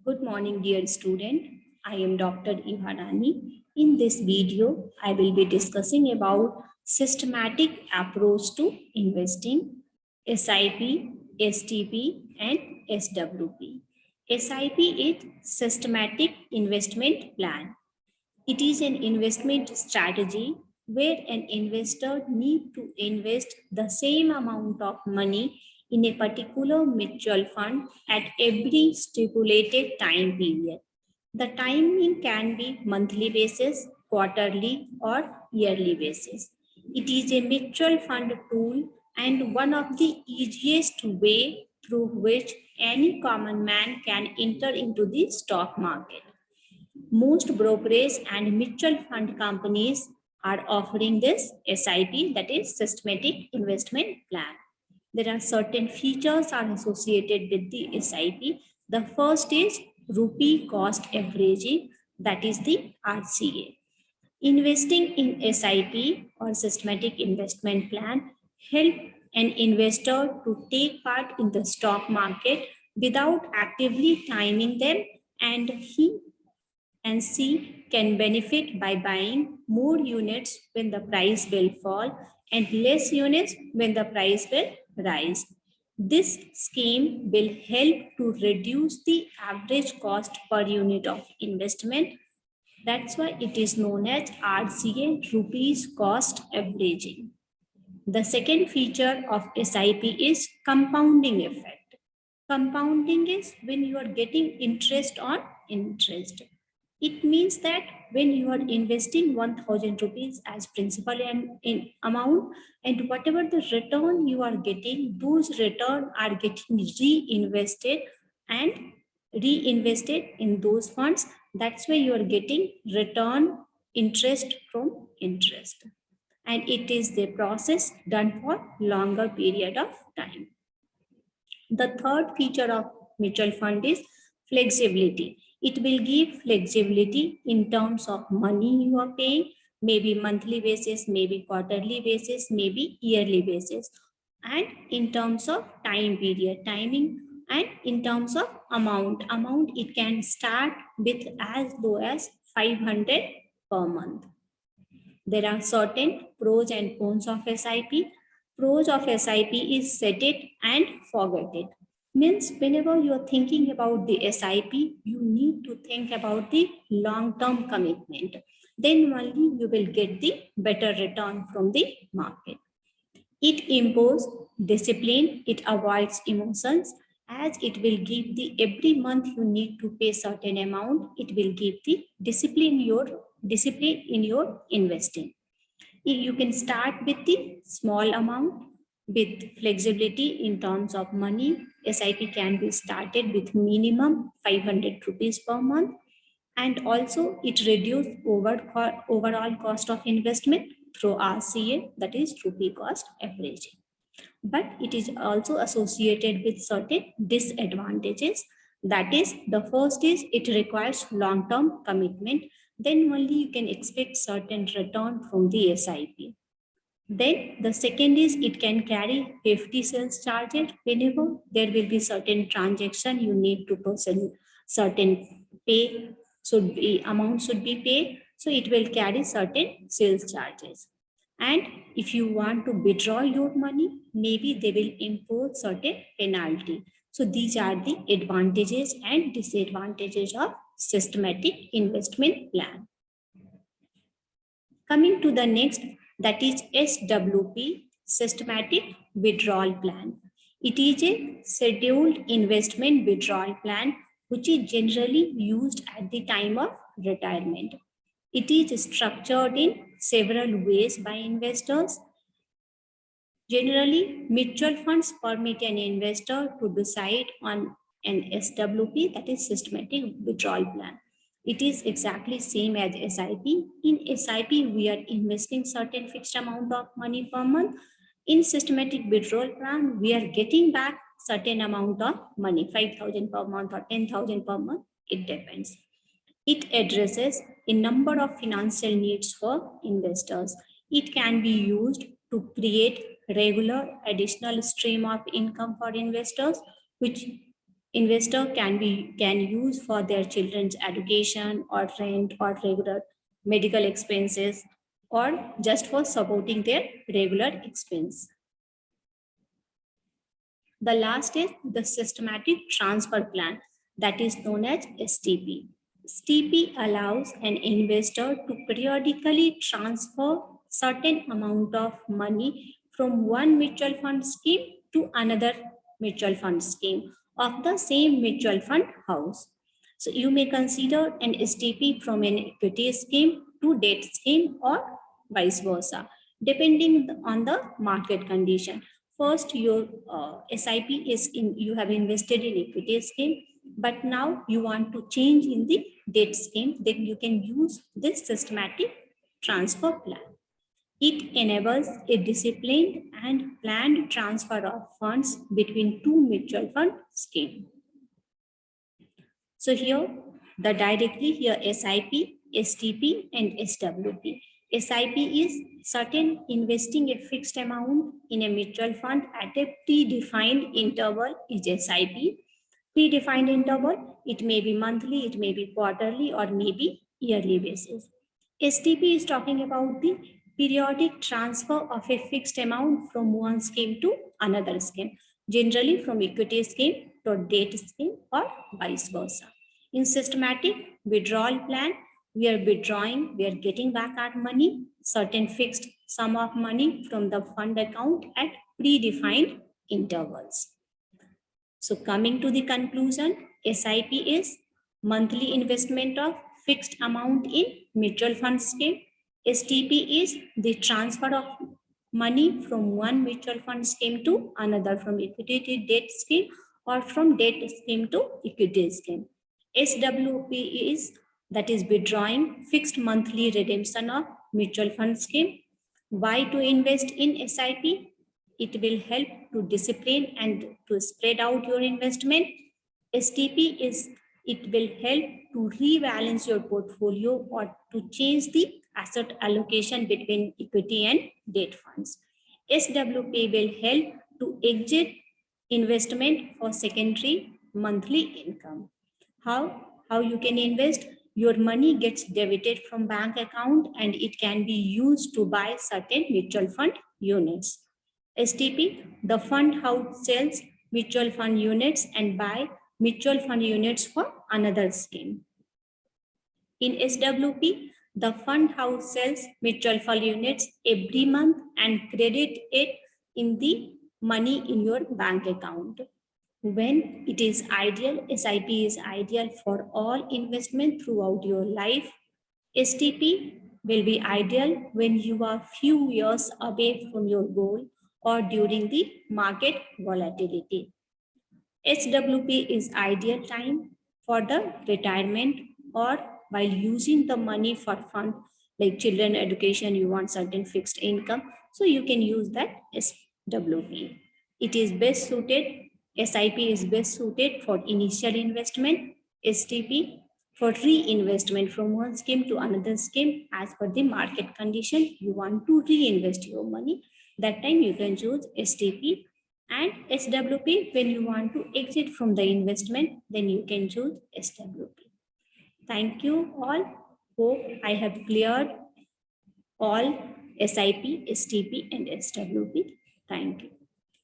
Good morning, dear student. I am Dr. Ibha Rani. In this video, I will be discussing about systematic approach to investing, SIP, STP, and SWP. SIP is Systematic Investment Plan. It is an investment strategy where an investor needs to invest the same amount of money in a particular mutual fund at every stipulated time period. The timing can be monthly basis, quarterly, or yearly basis. It is a mutual fund tool and one of the easiest way through which any common man can enter into the stock market. Most brokerage and mutual fund companies are offering this SIP, that is Systematic Investment Plan. There are certain features are associated with the SIP. The first is rupee cost averaging, that is the RCA. Investing in SIP or Systematic Investment Plan help an investor to take part in the stock market without actively timing them, and he and C can benefit by buying more units when the price will fall and less units when the price will rise. This scheme will help to reduce the average cost per unit of investment. That's why it is known as RCA, rupees cost averaging. The second feature of SIP is compounding effect. Compounding is when you are getting interest on interest. It means that when you are investing 1000 rupees as principal and in amount, and whatever the return you are getting, those return are getting reinvested in those funds. That's why you are getting return interest from interest. And it is the process done for longer period of time. The third feature of mutual fund is flexibility. It will give flexibility in terms of money you are paying, maybe monthly basis, maybe quarterly basis, maybe yearly basis, and in terms of time period, timing, and in terms of amount, it can start with as low as 500 per month. There are certain pros and cons of SIP. Pros of SIP is set it and forget it. Means whenever you are thinking about the SIP, you need to think about the long-term commitment. Then only you will get the better return from the market. It imposes discipline, it avoids emotions, as it will give the every month you need to pay certain amount, it will give the discipline in your investing. You can start with the small amount with flexibility in terms of money. SIP can be started with minimum 500 rupees per month, and also it reduces overall cost of investment through RCA, that is rupee cost averaging. But it is also associated with certain disadvantages. That is, the first is it requires long-term commitment. Then only you can expect certain return from the SIP. Then the second is it can carry hefty sales charges. Whenever there will be certain transaction, you need to person certain amount should be paid. So it will carry certain sales charges. And if you want to withdraw your money, maybe they will impose certain penalty. So these are the advantages and disadvantages of systematic investment plan. Coming to the next, that is SWP, Systematic Withdrawal Plan. It is a scheduled investment withdrawal plan which is generally used at the time of retirement. It is structured in several ways by investors. Generally, mutual funds permit an investor to decide on an SWP, that is Systematic Withdrawal Plan. It is exactly same as SIP. In SIP, we are investing certain fixed amount of money per month. In Systematic Withdrawal Plan, we are getting back certain amount of money, 5,000 per month or 10,000 per month, it depends. It addresses a number of financial needs for investors. It can be used to create regular additional stream of income for investors, which Investor can use for their children's education or rent or regular medical expenses or just for supporting their regular expense. The last is the systematic transfer plan, that is known as STP. STP allows an investor to periodically transfer certain amount of money from one mutual fund scheme to another mutual fund scheme of the same mutual fund house. So you may consider an STP from an equity scheme to debt scheme or vice versa, depending on the market condition. First, your SIP is you have invested in equity scheme, but now you want to change in the debt scheme, then you can use this systematic transfer plan. It enables a disciplined and planned transfer of funds between two mutual fund schemes. So here, the directly here SIP, STP and SWP. SIP is certain investing a fixed amount in a mutual fund at a predefined interval is SIP. Predefined interval, it may be monthly, it may be quarterly or maybe yearly basis. STP is talking about the periodic transfer of a fixed amount from one scheme to another scheme, generally from equity scheme to debt scheme or vice versa. In systematic withdrawal plan, we are withdrawing, we are getting back our money, certain fixed sum of money from the fund account at predefined intervals. So coming to the conclusion, SIP is monthly investment of fixed amount in mutual fund scheme. STP is the transfer of money from one mutual fund scheme to another, from equity to debt scheme or from debt scheme to equity scheme. SWP is, that is withdrawing fixed monthly redemption of mutual fund scheme. Why to invest in SIP? It will help to discipline and to spread out your investment. STP is, it will help to rebalance your portfolio or to change the asset allocation between equity and debt funds. SWP will help to exit investment for secondary monthly income. How you can invest? Your money gets debited from bank account and it can be used to buy certain mutual fund units. STP, the fund house sells mutual fund units and buy mutual fund units for another scheme. In SWP, the fund house sells mutual fund units every month and credit it in the money in your bank account. When it is ideal, SIP is ideal for all investment throughout your life. STP will be ideal when you are few years away from your goal or during the market volatility. SWP is ideal time for the retirement or while using the money for fund like children education, you want certain fixed income. So you can use that SWP. It is best suited, SIP is best suited for initial investment, STP for reinvestment from one scheme to another scheme as per the market condition. You want to reinvest your money, that time you can choose STP, and SWP when you want to exit from the investment, then you can choose SWP. Thank you all. Hope I have cleared all SIP, STP and SWP. Thank you.